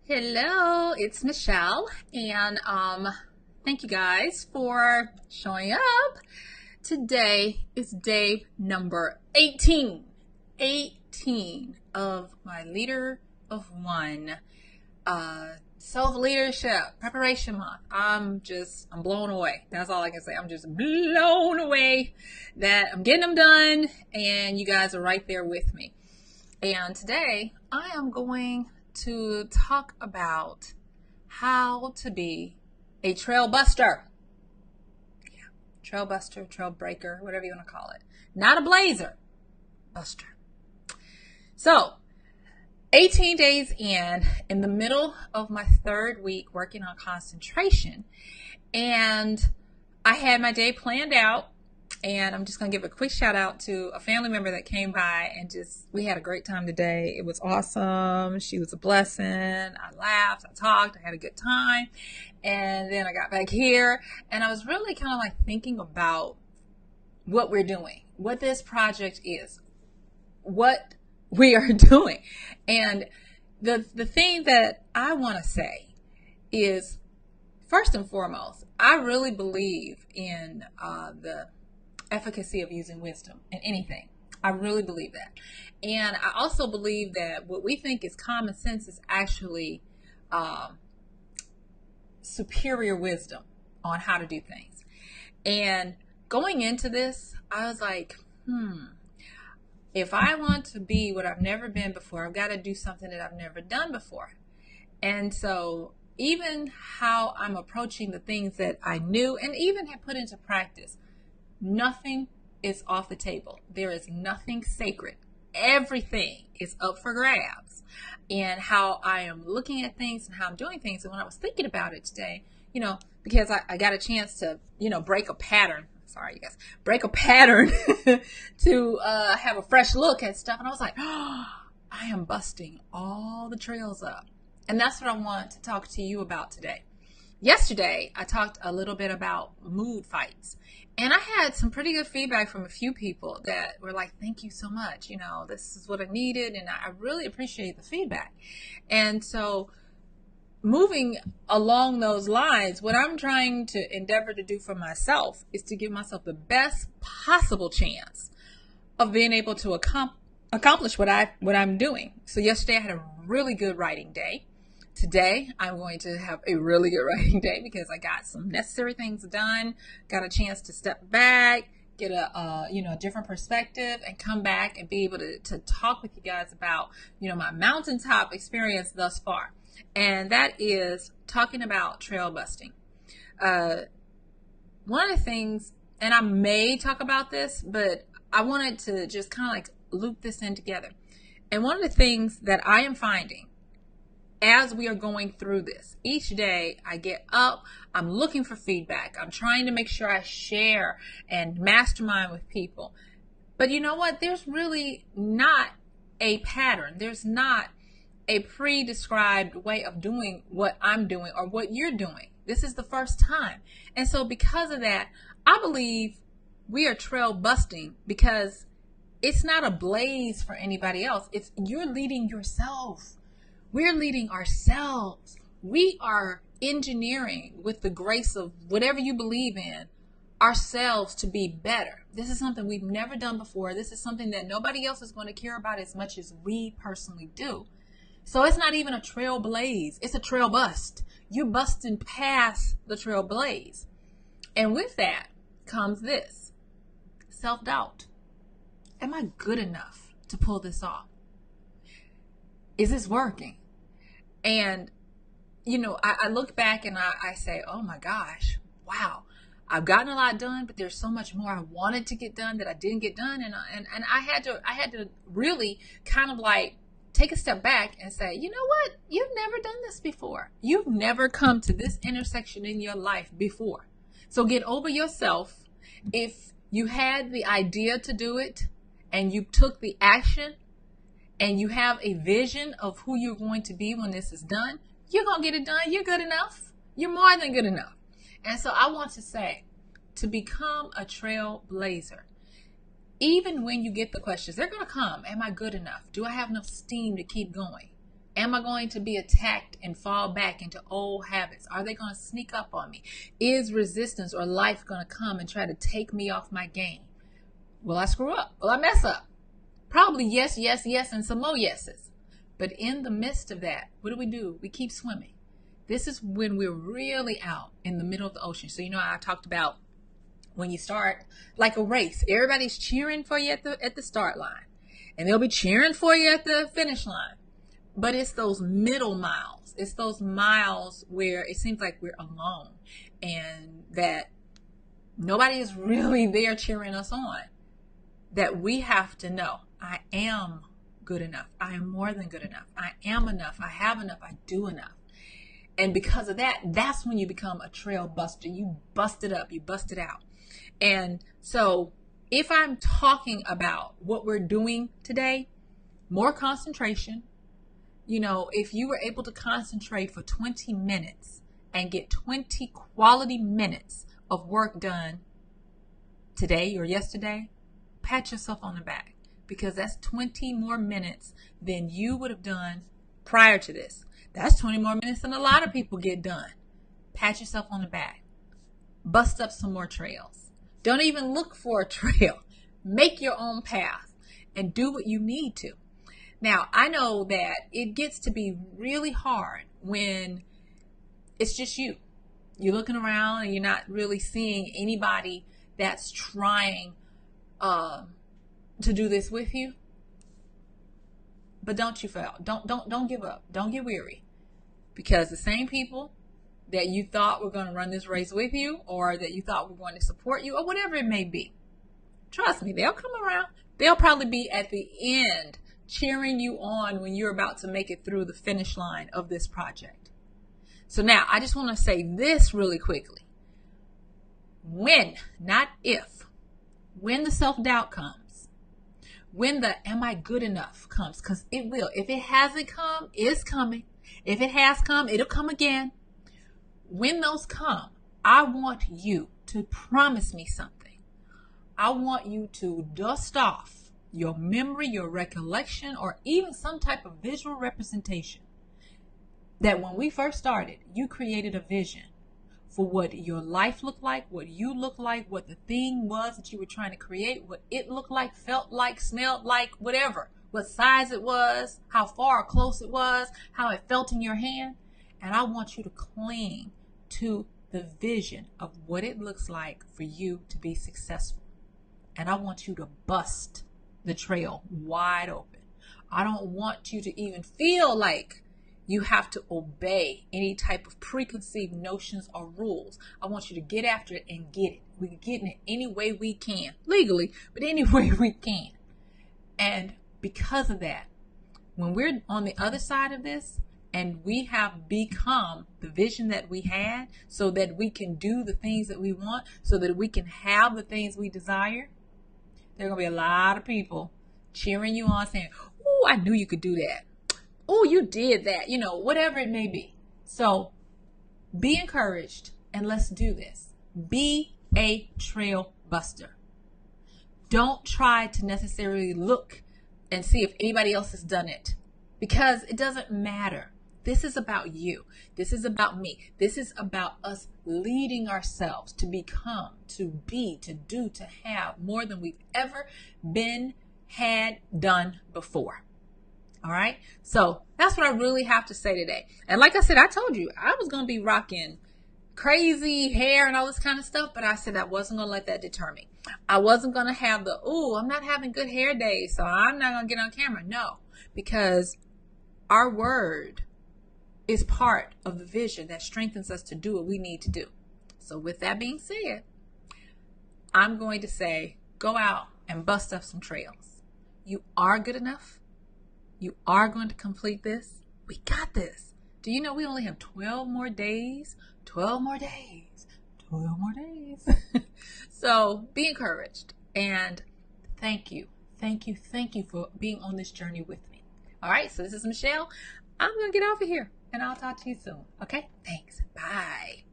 Hello, it's Michelle, and thank you guys for showing up. Today is day number 18. 18 of my Leader of One self-leadership preparation month. I'm blown away. That's all I can say. I'm just blown away that I'm getting them done, and you guys are right there with me. And today I am going to talk about how to be a trail buster. Yeah, trail buster, trail breaker, whatever you want to call it. Not a blazer, buster. So, 18 days in the middle of my third week working on concentration, and I had my day planned out. And I'm just going to give a quick shout out to a family member that came by and we had a great time today. It was awesome. She was a blessing. I laughed, I talked, I had a good time. And then I got back here and I was really kind of like thinking about what we're doing, what this project is, what we are doing. And the thing that I want to say is, first and foremost, I really believe in the efficacy of using wisdom in anything. I really believe that. And I also believe that what we think is common sense is actually superior wisdom on how to do things. And going into this, I was like, if I want to be what I've never been before, I've got to do something that I've never done before. And so even how I'm approaching the things that I knew and even had put into practice, nothing is off the table. There is nothing sacred. Everything is up for grabs. And how I am looking at things and how I'm doing things. And when I was thinking about it today, because I got a chance to, break a pattern. Sorry, you guys. Break a pattern to have a fresh look at stuff. And I was like, I am busting all the trails up. And that's what I want to talk to you about today. Yesterday, I talked a little bit about mood fights. And I had some pretty good feedback from a few people that were like, thank you so much. This is what I needed. And I really appreciate the feedback. And so moving along those lines, what I'm trying to endeavor to do for myself is to give myself the best possible chance of being able to accomplish what I'm doing. So yesterday I had a really good writing day. Today, I'm going to have a really good writing day because I got some necessary things done, got a chance to step back, get a different perspective, and come back and be able to talk with you guys about, my mountaintop experience thus far. And that is talking about trail busting. One of the things, and I may talk about this, but I wanted to just kind of like loop this in together. And one of the things that I am finding as we are going through this, each day I get up, I'm looking for feedback. I'm trying to make sure I share and mastermind with people. But you know what? There's really not a pattern. There's not a pre-described way of doing what I'm doing or what you're doing. This is the first time. And so because of that, I believe we are trail busting because it's not a blaze for anybody else. It's you're leading yourself. We're leading ourselves. We are engineering with the grace of whatever you believe in ourselves to be better. This is something we've never done before. This is something that nobody else is going to care about as much as we personally do. So it's not even a trail blaze. It's a trail bust. You're busting past the trail blaze. And with that comes this: self-doubt. Am I good enough to pull this off? Is this working? And, I look back and I say, oh my gosh, wow, I've gotten a lot done, but there's so much more I wanted to get done that I didn't get done. And I had to really kind of like take a step back and say, you know what? You've never done this before. You've never come to this intersection in your life before. So get over yourself. If you had the idea to do it and you took the action, and you have a vision of who you're going to be when this is done, you're going to get it done. You're good enough. You're more than good enough. And so I want to say, to become a trailblazer, even when you get the questions, they're going to come. Am I good enough? Do I have enough steam to keep going? Am I going to be attacked and fall back into old habits? Are they going to sneak up on me? Is resistance or life going to come and try to take me off my game? Will I screw up? Will I mess up? Probably yes, yes, yes, and some more yeses. But in the midst of that, what do? We keep swimming. This is when we're really out in the middle of the ocean. So, I talked about when you start like a race, everybody's cheering for you at the start line, and they'll be cheering for you at the finish line. But it's those middle miles. It's those miles where it seems like we're alone and that nobody is really there cheering us on, that we have to know, I am good enough. I am more than good enough. I am enough. I have enough. I do enough. And because of that, that's when you become a trail buster. You bust it up. You bust it out. And so if I'm talking about what we're doing today, more concentration, if you were able to concentrate for 20 minutes and get 20 quality minutes of work done today or yesterday, pat yourself on the back, because that's 20 more minutes than you would have done prior to this. That's 20 more minutes than a lot of people get done. Pat yourself on the back. Bust up some more trails. Don't even look for a trail. Make your own path and do what you need to. Now, I know that it gets to be really hard when it's just you. You're looking around and you're not really seeing anybody that's trying to do this with you. But don't you fail. Don't give up. Don't get weary. Because the same people that you thought were going to run this race with you, or that you thought were going to support you, or whatever it may be, trust me, they'll come around. They'll probably be at the end cheering you on when you're about to make it through the finish line of this project. So now I just want to say this really quickly. When, not if, when the self-doubt comes, when the am I good enough comes, because it will. If it hasn't come, it's coming. If it has come, it'll come again. When those come, I want you to promise me something. I want you to dust off your memory, your recollection, or even some type of visual representation that when we first started, you created a vision for what your life looked like, what you looked like, what the thing was that you were trying to create, what it looked like, felt like, smelled like, whatever, what size it was, how far or close it was, how it felt in your hand. And I want you to cling to the vision of what it looks like for you to be successful. And I want you to bust the trail wide open. I don't want you to even feel like you have to obey any type of preconceived notions or rules. I want you to get after it and get it. We can get in it any way we can, legally, but any way we can. And because of that, when we're on the other side of this and we have become the vision that we had so that we can do the things that we want, so that we can have the things we desire, there are going to be a lot of people cheering you on saying, oh, I knew you could do that. Oh, you did that, whatever it may be. So be encouraged and let's do this. Be a trail buster. Don't try to necessarily look and see if anybody else has done it, because it doesn't matter. This is about you. This is about me. This is about us leading ourselves to become, to be, to do, to have more than we've ever been, had, done before. All right. So that's what I really have to say today. And like I said, I told you I was going to be rocking crazy hair and all this kind of stuff, but I said I wasn't going to let that deter me. I wasn't going to have I'm not having good hair days, so I'm not going to get on camera. No, because our word is part of the vision that strengthens us to do what we need to do. So with that being said, I'm going to say, go out and bust up some trails. You are good enough. You are going to complete this. We got this. Do you know we only have 12 more days? 12 more days. 12 more days. So be encouraged. And thank you. Thank you. Thank you for being on this journey with me. All right. So this is Michelle. I'm going to get off of here and I'll talk to you soon. Okay. Thanks. Bye.